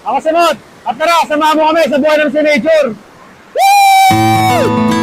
Ako si Mot. At tara, samahan mo kami sa buhay ng Nature. Woo!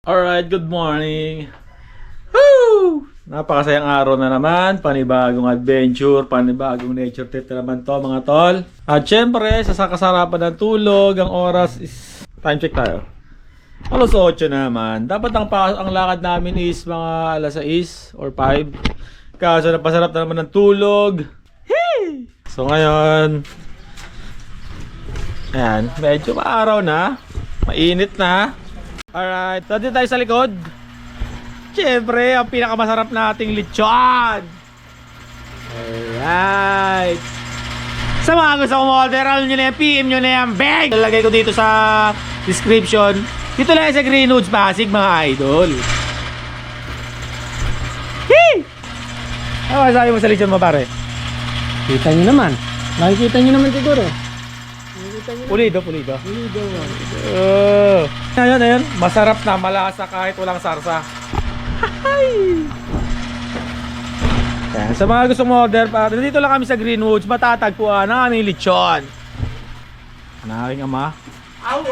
Alright, good morning. Woo! Napakasayang araw na naman, panibagong adventure, panibagong nature trip na naman to mga tol. At syempre, sa kasarapan ng tulog, ang oras is, time check tayo. Alas 8 naman. Dapat ang lakad namin is mga alas 6 or 5. Kaso napasarap na naman ng tulog. Hey! So ngayon, ayan, medyo maaraw na, mainit na. Alright, so dito tayo sa likod. Siyempre, ang pinakamasarap nating lechon. Alright. Sa mga gusto kong order, alam nyo na yan, PM nyo na yan, bang! Lalagay ko dito sa description. Dito lang sa Greenwoods, Pasig, mga idol. Hee! Ano masabi mo sa lechon mo, pare? Kita nyo naman. Nakikita nyo naman siguro. Pulido. Ayun. Masarap na, malasa kahit walang sarsa. Yan. Sa mga gusto mo order, dito lang kami sa Greenwoods, matatagpuan ang aming lechon. Ang aking ama.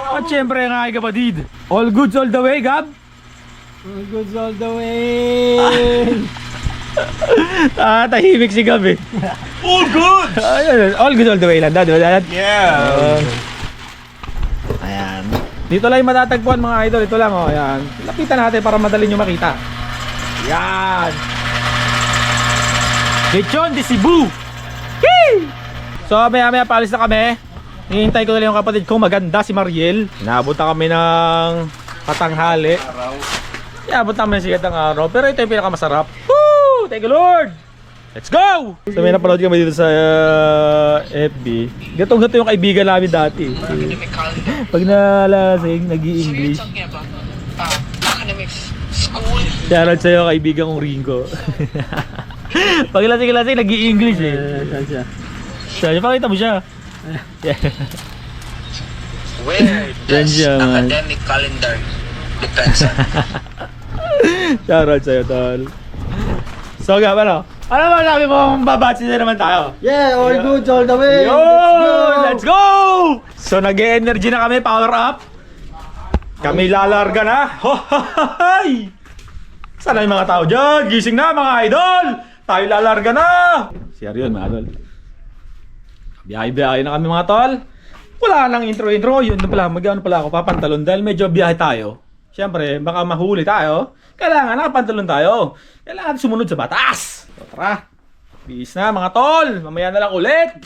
At syempre ang aking kapatid. All goods all the way, Gab? All goods all the way. Tahimik si Gab eh. All good! All goods all the way lang, di ba dad? Yeah. Ayan. Dito lang yung matatagpuan mga idol. Ito lang, oh. Ayan. Lapitan natin para madali nyo makita. Ayan. Lechon de Cebu. Hee! So, maya paalis na kami. Hihintay ko na lang yung kapatid ko. Maganda si Mariel. Inaabot na kami ng patanghali. Inaabot namin sigat ng araw. Pero ito yung pinakamasarap. Woo! Thank you, Lord! Let's go! So may napanood kami dito sa FB. Gatong-gato yung kaibigan namin dati. Pag nalasing, nag-i-English. Shoutout sa'yo kaibigan kong Ringo. Pag lasing, nag-i-English eh. Siya, pakita mo siya. Where does academic calendar depends on? Shoutout sa'yo, tol. So, Gab, ano ba sabi mo, babatsi na naman tayo? Yeah, all goods all the way. Let's go! So, nag-e-energy na kami, power up. Kami lalarga na. Hohahay! Sana yung mga tao dyan? Gising na, mga idol! Tayo lalarga na! Share yun, mga idol. Biyahe-biyahe na kami, mga tol. Wala nang intro. Yun na pala, mag-ano pala ako, papantalon dahil medyo biyahe tayo. Siyempre, baka mahuli tayo. Kailangan nakapantalon tayo. Kailangan sumunod sa batas. So, tara. Bis na mga tol. Mamaya na lang ulit.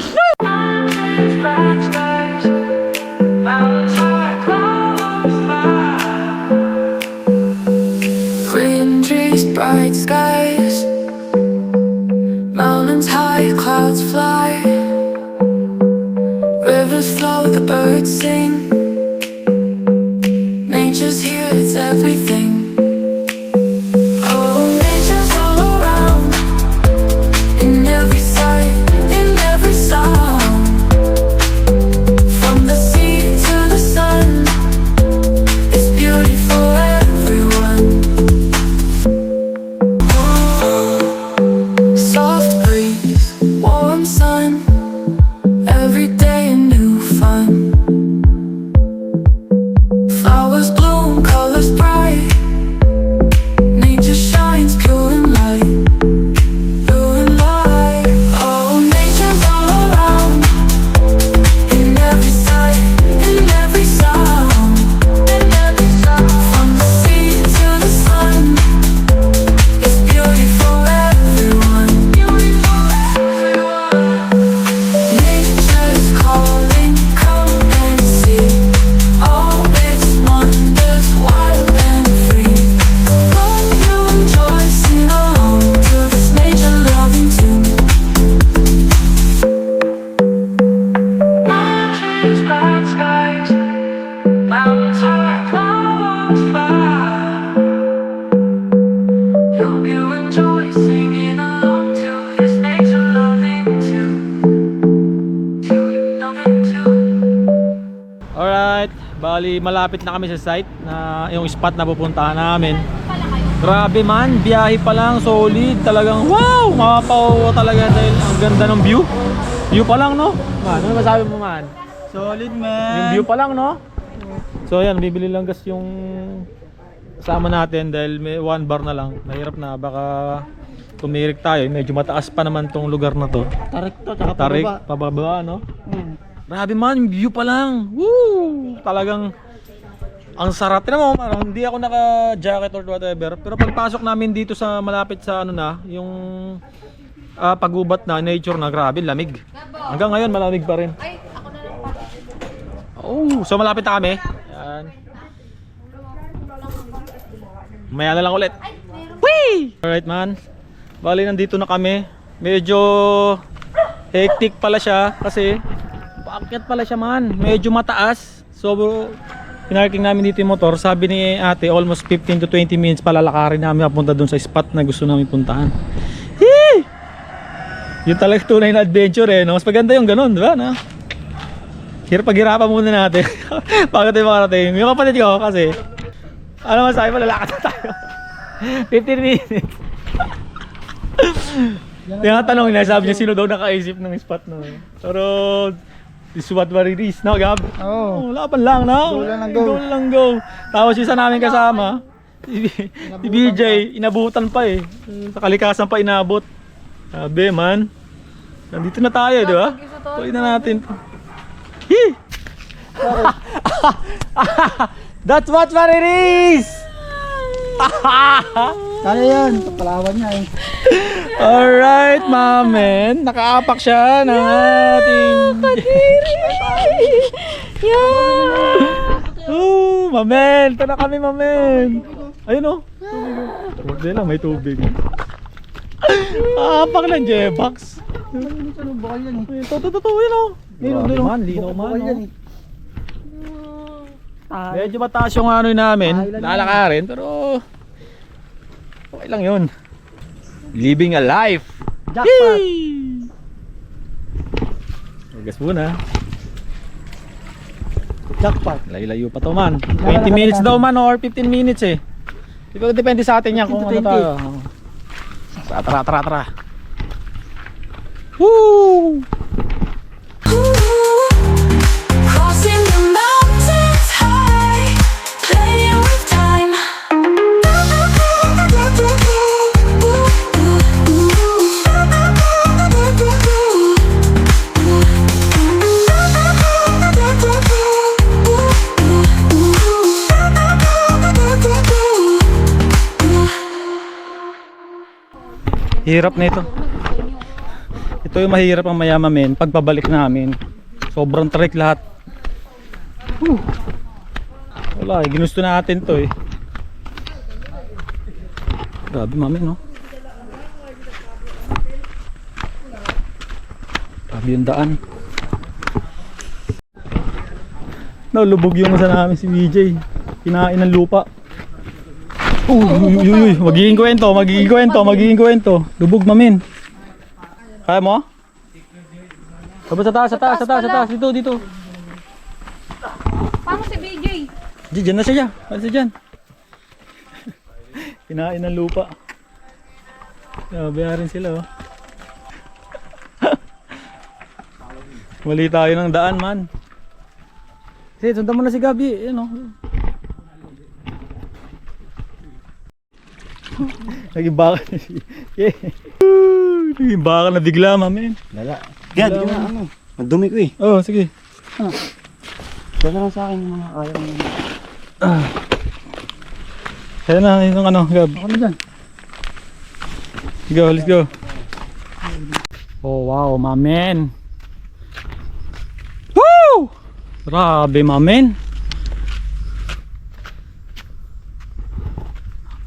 Green trees, bright skies, mountains high, clouds fly, rivers flow, the birds sing. Nature's here, it's everything. Oh, nature's all around, in every sight, in every sound. From the sea to the sun, it's beauty for everyone. Soft breeze, warm sun, every day a new fun. Flowers bloom, colors bright, Bali, malapit na kami sa site na yung spot na pupuntahan namin. Grabe man, biyahe pa lang, solid. Talagang wow, mapapaw talaga dahil ang ganda ng view. View pa lang, no? Man, ano masabi mo, man? Solid, man. Yung view pa lang, no? So ayan, bibili lang gas yung kasama natin dahil may 1 bar na lang. Mahirap na, baka tumirik tayo. Medyo mataas pa naman tong lugar na to. Tarik to, tsaka Tarik, pababa. pababa, no? Hmm. Grabe man, yung view pa lang. Woo! Talagang ang sarap. Tignan mo, parang hindi ako naka-jacket or whatever. Pero pagpasok namin dito sa malapit sa ano na, yung pagubat na, nature na, grabe, lamig. Hanggang ngayon, malamig pa rin. Oh, so malapit na kami. Yan. Maya na lang ulit. Whee! Alright man. Bali, nandito na kami. Medyo hectic pala siya kasi paakyat pala siya man. Medyo mataas. So, pinarking namin dito yung motor. Sabi ni ate, almost 15 to 20 minutes palalakarin namin papunta dun sa spot na gusto namin puntahan. Hee! Yung talaga tunay na adventure eh. No? Mas maganda yung ganun, di ba? No? Paghirapan muna natin. Bago tayo makarating. Yung kapatid ko kasi, ano masabi mo, lalakad na tayo. 15 minutes. Tinatanong niya, sabi niya sino daw nakaisip ng spot na. Pero, this is what it is. No, Gab? Oo. Laban lang, no? Go lang ng go. Go lang go. Tapos isa namin kasama, si BJ, inabutan pa eh. Sa kalikasan pa inabot. Sabi man. Nandito na tayo, di ba? Tuloy na natin. Hee! That's what it is! Kaya yan, kapalawan niya eh. Alright, mamen. Nakaapak siya ng ating... Oh, mamen. Ito na kami, mamen. Ayun o. Hindi lang, may tubig. Aapak ng J-Box. Bukal yan eh. Totoo yun o. Grabe man, linaw man. Bukal yan Oh. eh. Medyo mataas yung ano namin, lalakarin, pero okay lang yun. Living a life. Jackpot. Gas muna. Jackpot. Layo-layo pa to man. 20 minutes daw man or 15 minutes eh. Depende sa atin yan kung ano 15 to tayo. Tara. Woo! Crossing the mountains high, playing with time. Hirap na ito. Ito yung mahirap ang mayaman men. Pagpabalik namin, sobrang trek lahat. Wala eh, ginusto natin to eh. Grabe mami no. Grabe yung daan. No, lubog yung sa namin si BJ. Kinain ng lupa. Uy, magiging kwento. Lubog mamin. Kaya mo? Tapos sa taas. Dito. Paano si BJ? Diyan na siya. Ano siya dyan? Kinain ng lupa. Bayarin sila oh. Mali tayo ng daan man. Sige, sundan mo na si Gabi. Ayan oh. Naging baka na siya. Naging baka na bigla mamin. Lala. Gad, yun na ano. Madumi ko eh. Oh, sige. Dala lang sa akin yung mga kaya mo. Ayan na yung ano, Gab. Ako na dyan. Let's go. Oh wow, mamen. Woo! Grabe, mamen.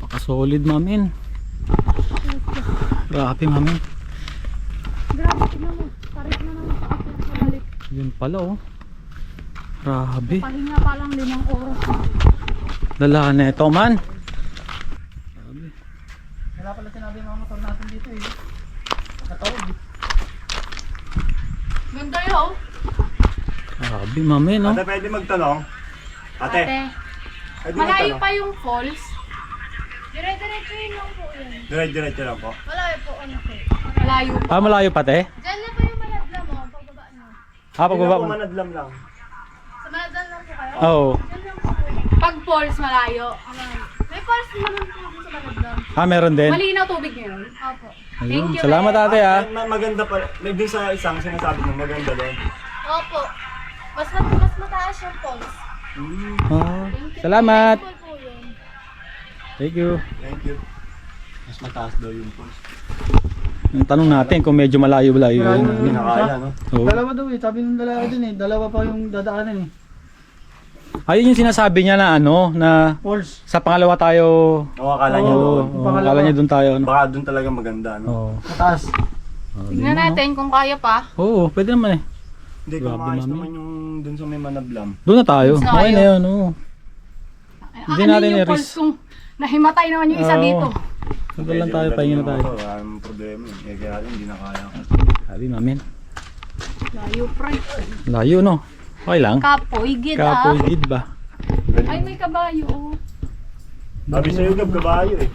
Napaka-solid, mamen. Grabe, mamen. Grabe, tignan mo. Parit na naman sa akin sa balik. Yun pala, oh. Grabe. Pahinga pa lang 5 oras. Dala na ito, man. Wala pala sinabi yung mga motor natin dito eh. Nakatawag eh. Ganda yun. Grabe, mamen, oh. Pwede magtanong? Ate. Ay, di Malayo ba pa yung falls. Dire-diretso yun lang po yun. Diretso lang po. Malayo po, ano po. Malayo po. Ah, malayo pa, te? Diyan na po yung Manadlam mo, pagbaba nyo. Ah, pagbaba Hindi mo. na po manadlam lang. Sa Manadlam lang po kayo? Oo. Diyan lang po. Pag falls, malayo. May falls naman po dun sa Manadlam. Ah, meron din. Malinaw tubig ngayon? Opo. Ayun. Thank you. Salamat, ate, ah. Maganda pa. May dun sa isang sinasabi mo, maganda doon. Opo. Mas mataas yung falls. Ah, Thank you. salamat. Full po yun. Thank you. Thank you. Mas mataas daw yung pulse. Ang tanong natin kung medyo malayo-layo yun. Hindi na kaya, no? Oo. Dalawa daw eh, sabi ng lalaki dun eh. Dalawa pa yung dadaanan eh. Ayun yung sinasabi niya na ano, na Falls. sa pangalawa tayo. Oo, akala niya Oo, doon. akala niya doon tayo. Ano? Baka doon talaga maganda, no? Oo. Mataas. Tingnan natin kung kaya pa. Oo, pwede naman eh. Hindi, kung Grabe, maayos mami. naman yung doon sa may manablam. Doon na tayo. Doon na Okay tayo. na yun, oo. Hindi Ano natin yung i-risk. falls kung nahimatay naman yung isa Oo. dito. Doon lang tayo, pahinga na tayo. Wala namang problema. Eh, kaya lang, hindi na kaya. Sabi namin. Layo, pre. Layo, no? Okay lang. Kapoy, gid ah. Kapoy gid ba? Ay, may kabayo. Oh. Sabi sa'yo, Gab, kabayo eh.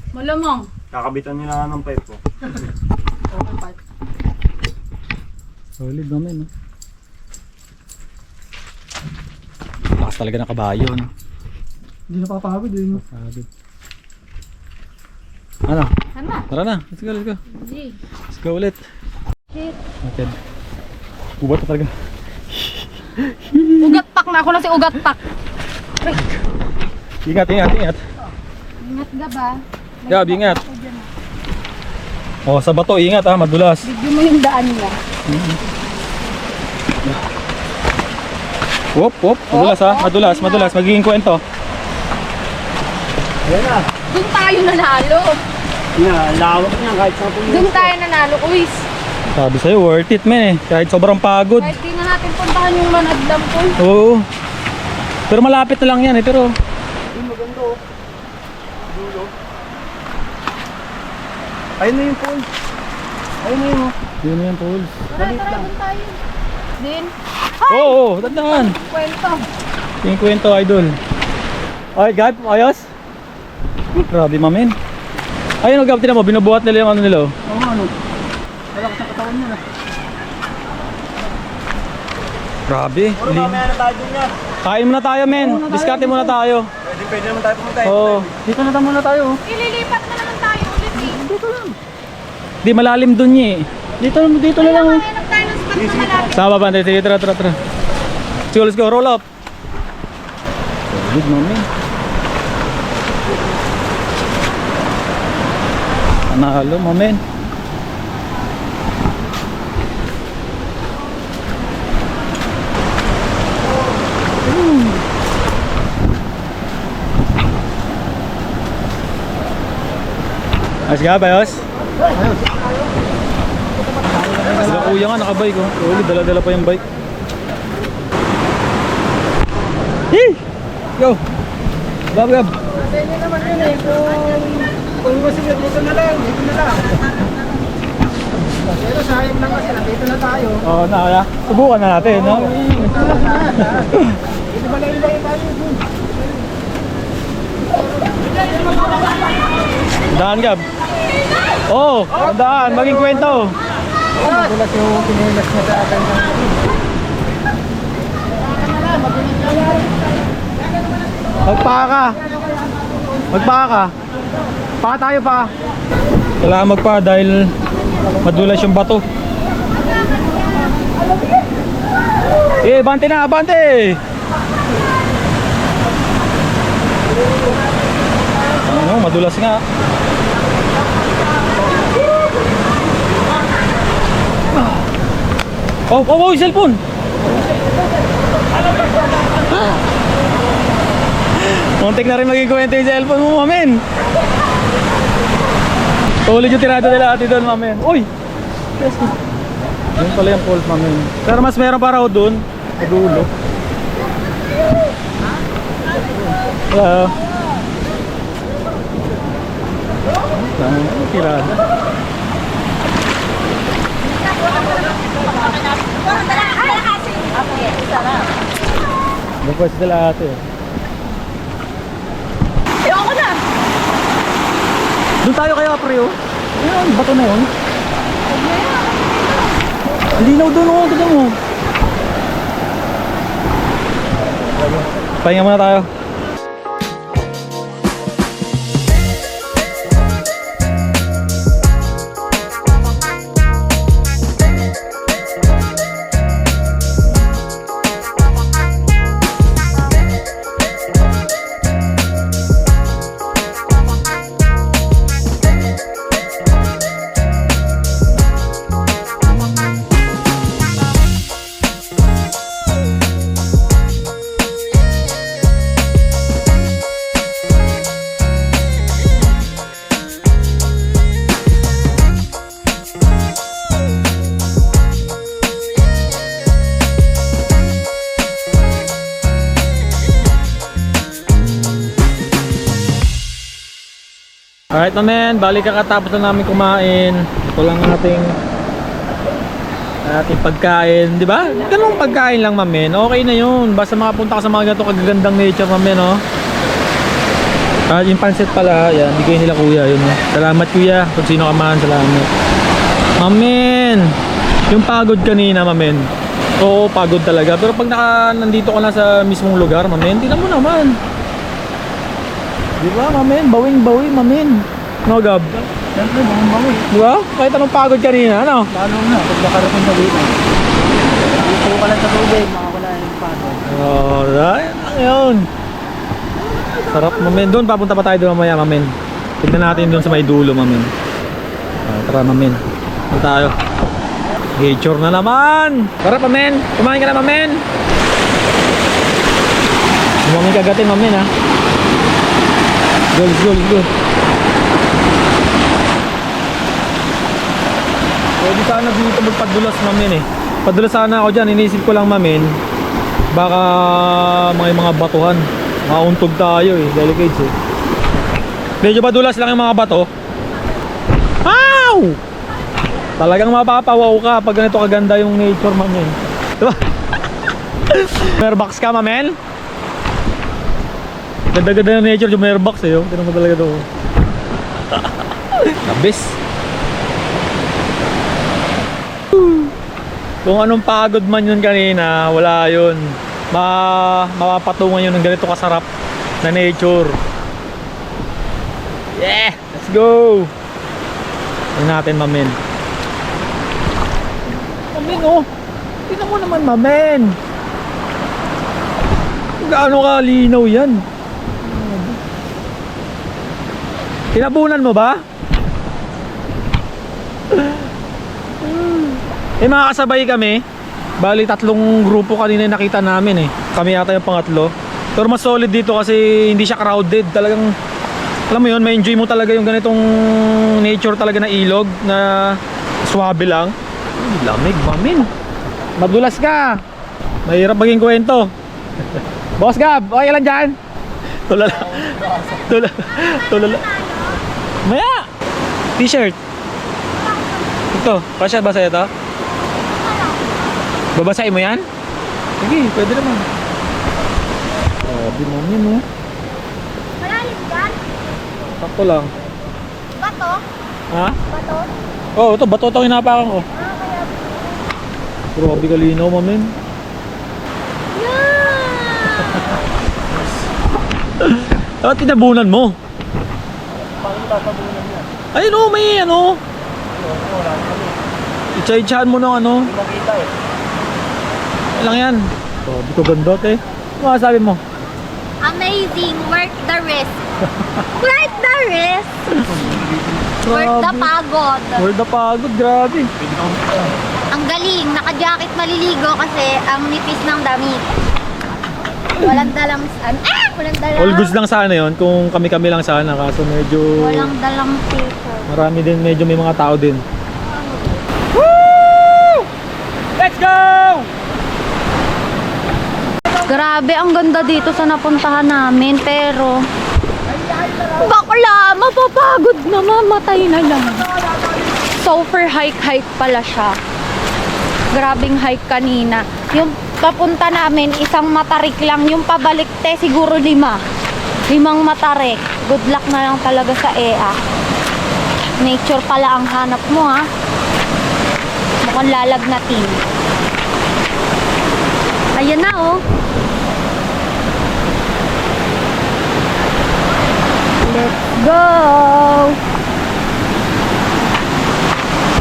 Malamang. Kakabitan nila nga ng pipe, oh. Okay, pa. Solid naman, no? Lakas talaga ng kabayo, no? Hindi napapagod eh. No? Sabi. Ano? Tama. Tara na. Let's go, let's go. G. Let's go ulit. Shit. Okay. Ubat na talaga. Ugat pak na ako na si ugat pak. Ingat, ingat, ingat. Ingat ka ba? Gab, ingat. Oh, sa bato, ingat ha, madulas. Bigyan mo yung daan niya. Wop, wop, madulas ha, madulas, madulas. Magiging kwento. Ayan na. Doon tayo nanalo. Lawak niya kahit sa puno. Doon tayo nanalo, Uwis. Sabi sa'yo, worth it men eh. Kahit sobrang pagod. Kahit di na natin puntahan yung Manadlam po. Oo. Pero malapit na lang yan eh, pero... Maganda, oh. Dulo. Ayun na yung pool. Ayun na yun, oh. Yun na yan, Paul. Tara, doon tayo. Din. Oo, oh, tandaan. Kwento. Yung kwento, idol. Okay, Gab, ayos? Grabe, mamin. Ayun, Gab, tinan mo, binubuhat nila yung ano nila. Oh. Oo ano. Malakas ang katawan niya na. Grabe. Puro mamaya na tayo dun yan. Kain muna tayo, men. Diskarte muna tayo. Pwede naman tayo pumunta eh. Oo. Dito na muna tayo. Ililipat na naman tayo ulit eh. Dito lang. Di malalim dun niya eh. Dito na lang. Oh. Hanap tayo ng spot na malapit. Sama ba? Sige, tara, tara, tara. Let's go, roll up. Solid, mamin. Panalo, mamin. Ayos ka, bayos? Sila kuya nga, nakabike oh. Ulit, dala-dala pa yung bike. Hey! Go! Gab, gab! Hindi naman yun eh. Kung gusto nyo, dito na lang. Dito na lang. Pero sayang lang kasi nandito na tayo. Oo, na kaya. Subukan na natin, no? Dito ba lang tayo tayo? Daan, Gab. Oo, oh, daan. Maging kwento. Magulat yung pinilas niya sa akin. Magpaka ka. Magpaka ka. Pa tayo pa. Kailangan magpa dahil madulas yung bato. Eh, bante na, bante! Ano, madulas nga. Oh, oh, oh, yung cellphone! Muntik na rin maging kwento yung cellphone mo, mamen! Tulid yung tirado nila ati doon, mamen. Uy! Yun pala yung falls, mamen. Pero mas meron pa raw doon. Sa dulo. Hello. Tirada. Request nila ate. Ayoko na! Doon tayo kaya pre oh. Ayun, bato na yun. Ang linaw doon oh, tignan mo. Pahinga muna tayo. Alright na men, balik kakatapos na namin kumain. Ito lang ating pagkain, di ba? Ganung pagkain lang mamen, okay na yun. Basta makapunta ka sa mga ganito kagagandang nature mamen, no? At yung pansit pala, yan, bigay nila kuya, yun. Salamat kuya, kung sino ka man, salamat. Mamen, yung pagod kanina mamen. Oo, pagod talaga. Pero pag nandito ka na sa mismong lugar mamen, tingnan mo naman. Di ba, mamen? Bawing-bawi, mamen. No, Gab? Siyempre, bawang-bawi. Di ba? Kahit anong pagod kanina, ano? Lalo na, pag nakarating sa dito. Dito ka lang sa tubig, makakala yung pagod. Oh, ayun. Sarap, mamen. Doon, papunta pa tayo doon mamaya, mamen. Tignan natin doon sa may dulo, mamen. Tara, mamen. Doon tayo. Nature na naman. Tara, mamen. Kumain ka na, mamen. Kumain kagatin, mamen, ha? Let's go. Pwede sana dito magpadulas mamin eh. Padulas sana ako dyan, inisip ko lang mamin. Baka mga batuhan. Mauntog tayo eh, delicates eh. Medyo padulas lang yung mga bato. Ow! Talagang mapapawaw ka pag ganito kaganda yung nature mamin. Diba? Merbox ka mamin? Ganda-ganda ng nature yung airbox eh, oh. Tignan mo talaga doon. Nabis. Kung anong pagod man yun kanina, wala yun. Mapapatungan yun ng ganito kasarap na nature. Yeah! Let's go! Tignan natin, mamen. Mamen, oh! Tignan mo naman, mamen! Gaano kalinaw yan? Tinabunan mo ba? Mga kasabay kami. Bali 3 grupo kanina yung nakita namin eh. Kami yata yung pangatlo. Pero mas solid dito kasi hindi siya crowded. Talagang, alam mo yun, may enjoy mo talaga yung ganitong nature talaga na ilog na swabe lang. Lamig, mamin. Madulas ka. Mahirap maging kwento. Boss Gab, okay lang dyan? Tulala. Maya! T-shirt. Ito, kasya ba sa'yo ito? Babasahin mo yan? Sige, pwede naman. Grabe naman yun, oh. Malalim dyan? Sakto lang. Bato? Ha? Bato? Oo, ito, bato ito hinapakan ko. Kaya... Grabe kalinaw, mamin. Dapat tinabunan mo. Paano tatabunan yan? Ayun o, may ano. Itsa-itsahan mo ng ano. Hindi makita eh. Ano lang yan. Grabe ko ganda, te. Ano sabi mo? Amazing! Worth the risk! Worth the risk! Worth the pagod! Worth the pagod, grabe. Ang galing! Naka-jacket maliligo kasi ang nipis ng damit. Walang dalang... Walang dalang... All goods lang sana yun kung kami-kami lang sana. Kaso medyo... Walang dalang paper. Marami din, medyo may mga tao din. Woo! Let's go! Grabe, ang ganda dito sa napuntahan namin, pero bakla, mapapagod na, mamatay na lang. So for hike pala siya. Grabing hike kanina. Yung papunta namin, isang matarik lang. Yung pabalik te, siguro 5. 5 matarik. Good luck na lang talaga sa EA. Nature pala ang hanap mo ha. Mukhang lalagnatin. Ayan na oh. Let's go!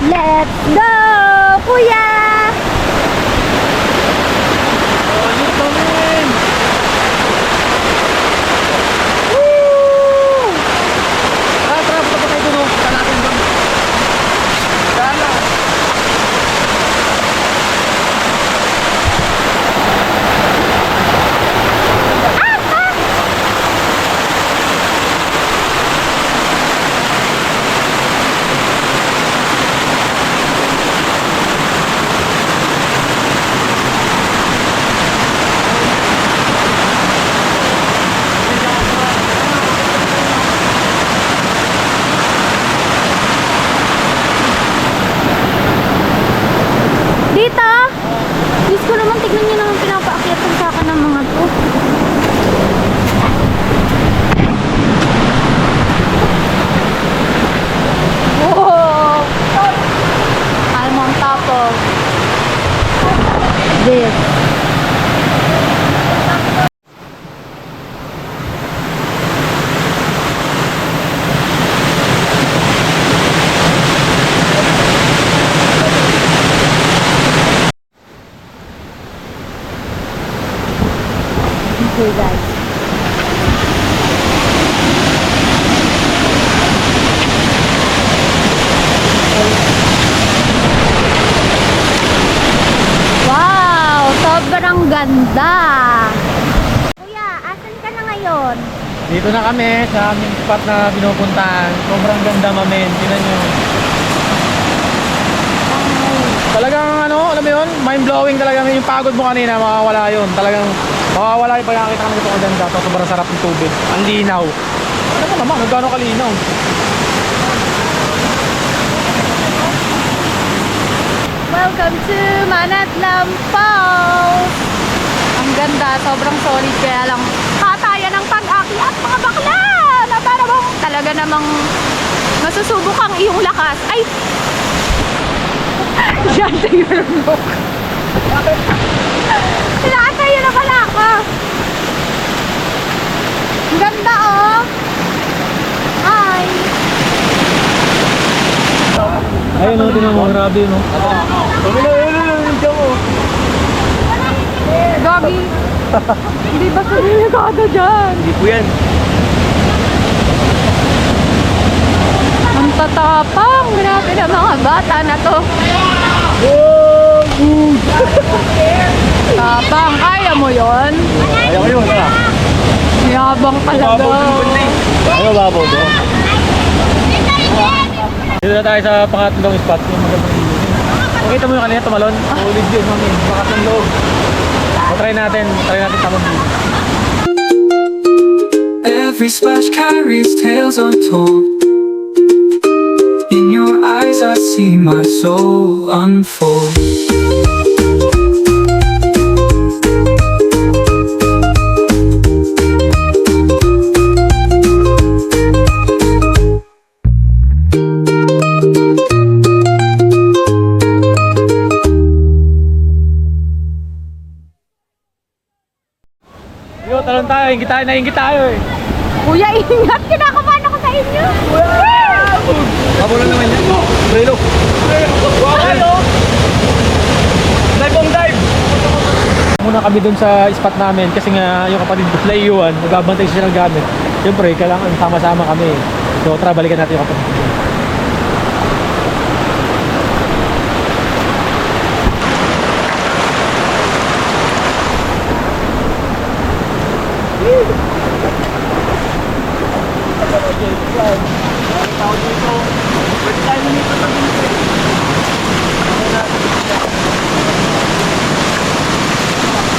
Let's go, kuya! Dito! Diyos ko naman, tignan nyo naman pinapaakyat ang saka ng mga to. Wow! I'm on top of this. Okay guys. Wow! Sobrang ganda! Kuya, asan ka na ngayon? Dito na kami sa aming spot na pinupuntahan. Sobrang ganda, mamen. Tingnan nyo. Talagang ano, alam mo yun, mind-blowing talaga yung pagod mo kanina, makawala yun. Talagang makawala yung pagkakita kami ito kaganda. Ito, sobrang sarap ng tubig. Ang linaw. Ano ba naman, magkano kalinaw? Welcome to Manatlam Falls! Ang ganda, sobrang solid, kaya lang katayan ng pag-akyat mga bakla! Na para bang talaga namang masusubok ang iyong lakas. Ay! Yan sa yung look. Sinakayo na pala ako. Ang ganda oh! Hi! Ayun o, tinan mo, grabe yun o. Gagi! Hindi ba sabihin ka ata dyan? Hindi po yan. Ang tatapang! Grabe na mga bata na to. Tapang! Kaya mo yon? Ayaw ko yun, ha? Yabang talaga. Ayaw babaw doon. Dito na tayo sa pangatlong spot. Yung magandang ilog. Makita mo yung kanina tumalon? Solid yun, mami. Pangatlong loob. So, try natin tamang dito. Every splash carries tales untold. In your eyes I see my soul unfold. Yo, talon tayo. Naingit tayo eh. Kuya, ingat! Kinakabahan ako sa inyo! Mabulan naman yan. Relo. Wow! Dive on dive! Muna kami dun sa spot namin kasi nga yung kapatid ko sila iiwan, magbabantay siya ng gamit. Siyempre, kailangan sama-sama kami. So tara, balikan natin yung kapatid ko.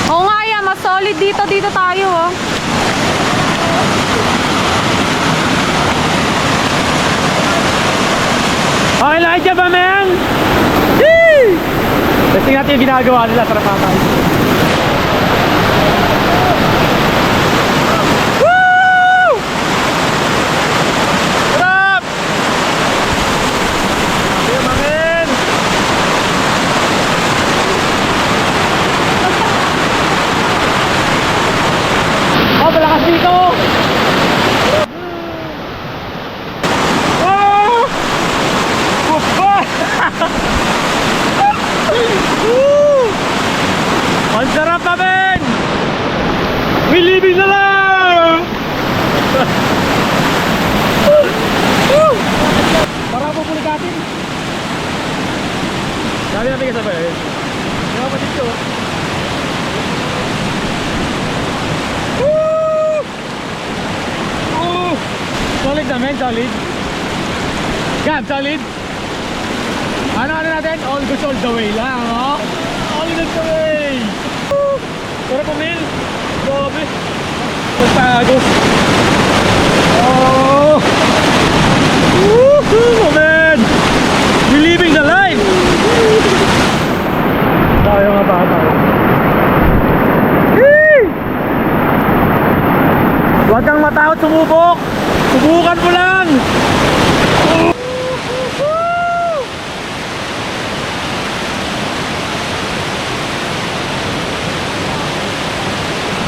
Oo nga yan, mas solid dito tayo oh. Okay lang dyan ba, man? Testing natin yung ginagawa nila. Sarap natin. dito! Oh! Upa! Ang sarap pa, men! We living na lang! Parang pupulikatin. Dami natin kasabay. Mga kapatid ko. Solid naman, solid. Gab, solid. Ano natin? All goes all the way lang, no? All goes the way. Pero pumil. Grabe. Pagpagos. Oh! Woohoo, man! We're living the life! Tayo nga ba tayo? Huwag kang matakot sumubok! Subukan mo lang!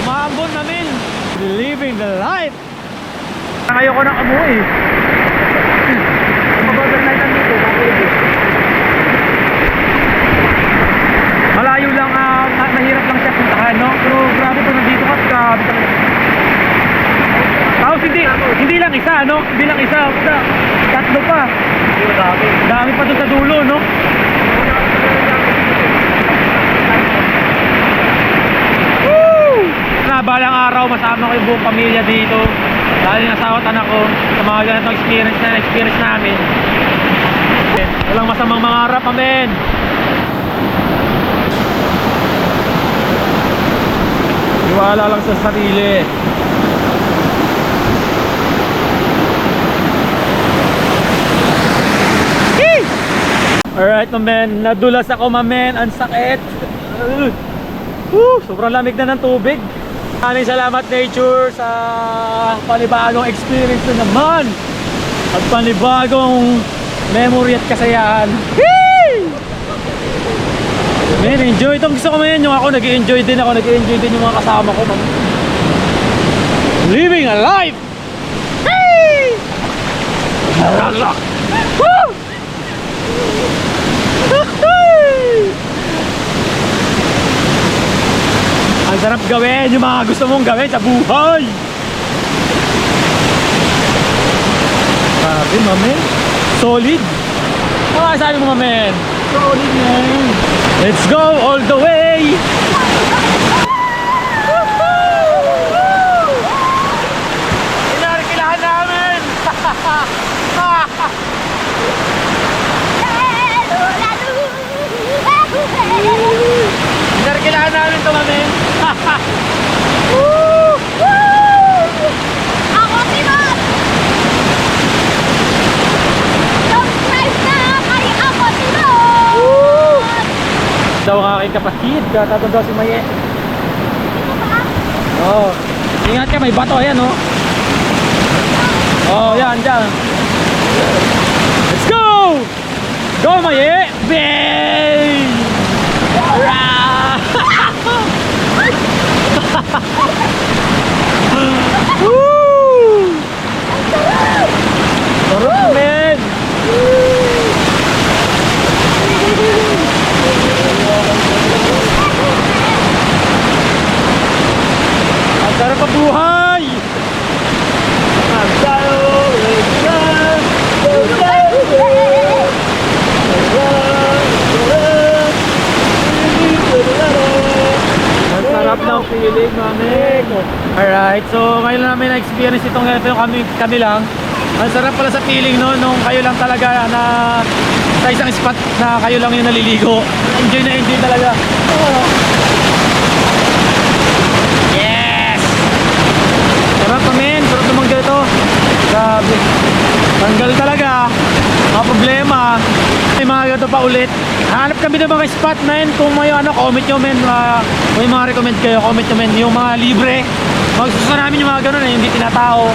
Maambon namin! Living the life! Ayoko nang amoy! Mag-overnight dito, malayo lang, mahirap lang siya puntahan, no? Pero grabe po, nandito ka, grabe talaga. Tapos hindi lang isa, no? Hindi lang isa, basta tatlo pa. Dami pa doon sa dulo, no? Woo! Balang araw, masama ko yung buong pamilya dito. Dahil yung asawa at anak ko, sa mga ganitong experience namin. Walang masamang mangarap, amen. Iwala lang sa sarili. Alright, mamen, nadulas ako, mamen. Ang sakit. Sobrang lamig na ng tubig. Maraming salamat, nature, sa panibagong experience na naman. At panibagong memory at kasayahan. Man, enjoy. Itong gusto ko, man. Yung ako, nag-enjoy din ako. Nag-enjoy din yung mga kasama ko, man. Living a life! Hey! Woo! Ang sarap gawin yung mga gusto mong gawin sa buhay. Grabe, mamen. Solid. Ano sabi mo, mamen? Solid, man. Let's go all the way. Inarkilahan namin. Inarkilahan namin ito, mamen. Ako si Bob! Subscribe na kay Ako si Bob! Daw ang aking kapatid, katatanda si Maye. Oh, ingat ka, may bato, ayan, oh. Oh, yan, dyan. Let's go! Go, Maye! Bang! Woo! Sarap, men! Ang sarap ang buhay! Ang sarap ng feeling, mami. Alright, so ngayon namin na-experience itong ganito yung kami lang. Ang sarap pala sa feeling, no, nung kayo lang talaga na sa isang spot na kayo lang yung naliligo. Enjoy na enjoy talaga. Oh. Yes! Sarap, amen. Sarap naman ganito. Grabe. Tanggal talaga. Mga problema. May mga ganito pa ulit. Hanap kami ng mga spot na yun. Kung may ano, comment nyo, men. May mga recommend kayo, comment nyo, men. Yung mga libre. Magsusunod namin yung mga ganun, hindi tinatao.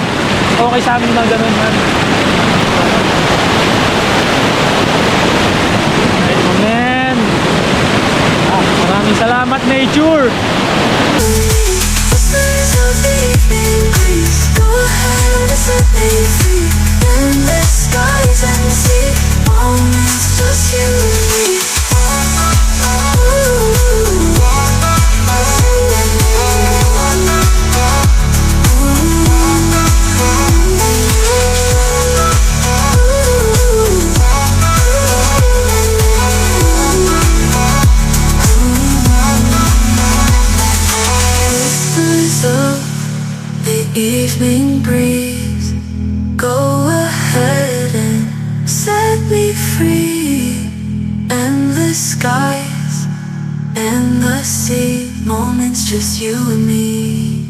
Okay sa amin yung mga ganun, man. Amen. Maraming salamat, nature. So deep in set me free. Endless skies and sea, moments just you and me. Whispers of the evening breeze, go ahead and set me free. Endless skies and the sea, moments just you and me.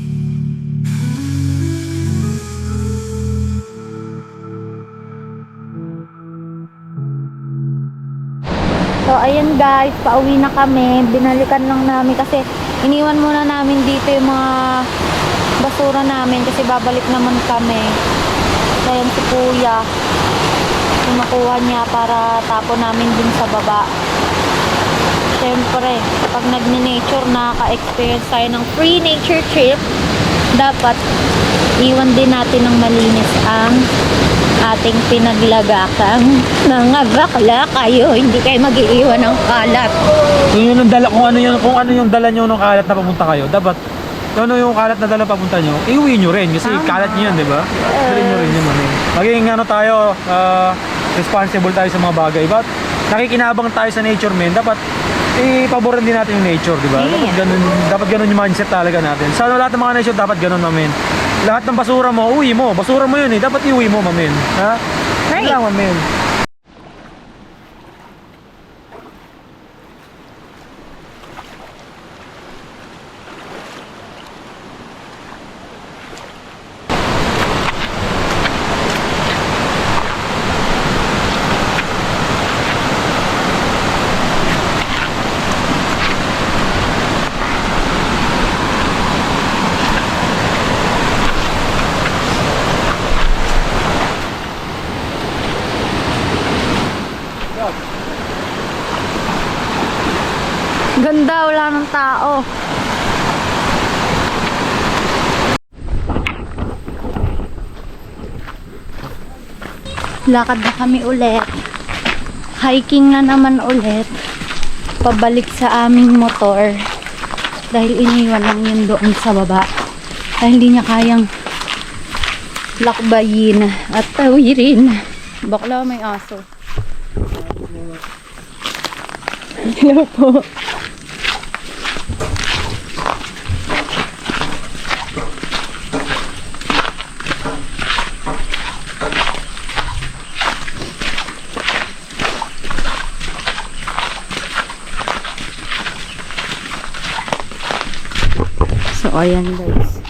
So, ayan guys, pauwi na kami. Binalikan lang namin kasi iniwan muna namin dito yung mga basura namin kasi babalik naman kami. So, ayan si Kuya. Nakuha niya para tapon namin dun sa baba. Siyempre, pag nag-nature, nakaka-experience tayo ng free nature trip, dapat iwan din natin ng malinis ang ating pinaglagakang mga bakla kayo. Hindi kayo mag-iiwan ng kalat. Kung yun ang dala, kung ano yung dala nyo ng kalat na papunta kayo, dapat kung ano yung kalat na dala papunta nyo, iuwi nyo rin kasi kalat nyo yan, di ba? Dali nyo rin yun. Maging ano tayo, responsible tayo sa mga bagay. But nakikinabang tayo sa nature, men, dapat ipaboran din natin yung nature, di ba? Dapat ganun yung mindset talaga natin. Sa lahat ng mga nature, dapat ganun, mamen. Lahat ng basura mo, uwi mo. Basura mo yun eh. Dapat iuwi mo, mamen. Ha? Right. Yun lang, mamen. Ganda, wala ng tao. Lakad na kami ulit. Hiking na naman ulit. Pabalik sa aming motor. Dahil iniwan lang yun doon sa baba. Dahil hindi niya kayang lakbayin at tawirin. Bakla, may aso. Hello po. So, ayan guys.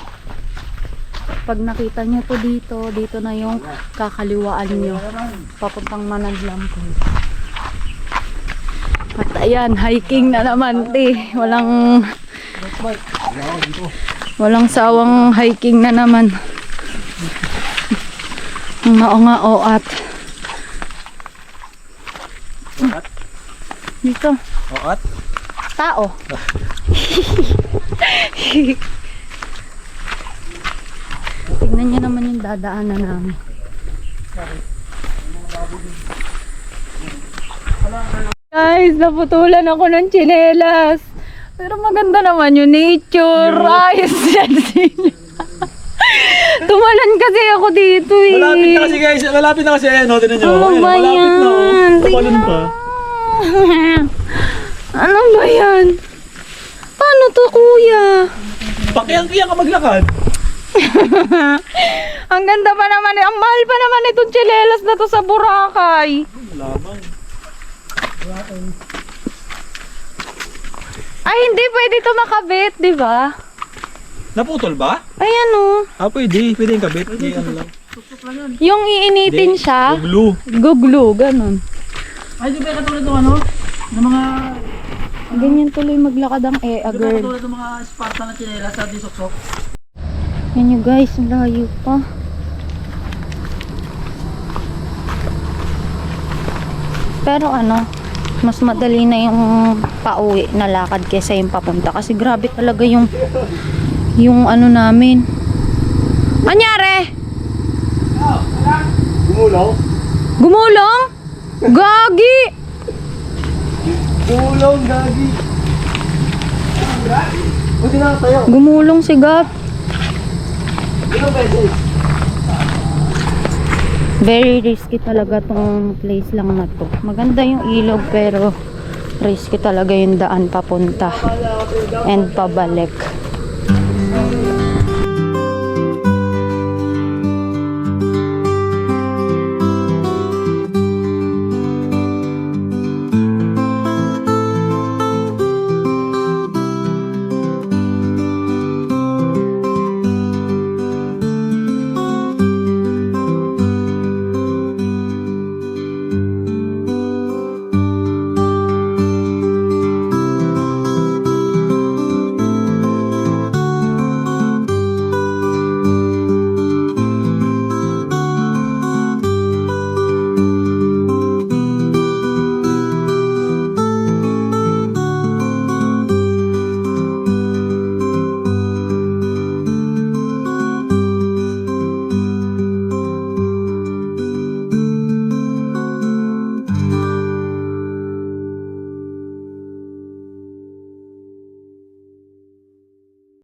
Pag nakita nyo po dito na yung kakaliwaan nyo. Papuntang Manadlam po. At ayan, hiking na naman, te. Walang sawang hiking na naman. Ang maonga-oat. Dito. Oat? Tao. Tignan nyo naman yung dadaanan namin. Guys, naputulan ako ng tsinelas. Pero maganda naman yung nature. Ayos yan sila. Tumalan kasi ako dito eh. Malapit na kasi guys. Malapit na kasi. Ano, tinan nyo. Ano ba Malapit yan? na. Tumalan pa. Ano ba yan? Paano to, kuya? Pakiyang-kiyang ka maglakad. Ang ganda pa naman, ang mahal pa naman itong tsinelas na to sa Boracay. Laban. Ay, hindi pwede ito makabit, di ba? Naputol ba? Ayan oh. Pwede. Pwede yung kabit. Hindi, ano lang. Yung iinitin siya. Glue. Guglo, ganun. Ay, di ba katulad ng ano? Ng mga... Ganyan tuloy maglakad ang Di ba girl. katulad ng mga Spartan na chinela sa Disok-sok? Yan nyo guys, ang layo pa. Pero ano, mas madali na yung pauwi na lakad kaysa yung papunta. Kasi grabe talaga yung ano namin. Anyari? Gumulong? Gagi! Gulong, gagi. Buti na tayo. Gumulong si Gap. Ilang beses? Very risky talaga tong place lang na to. Maganda yung ilog pero risky talaga yung daan papunta and pabalik.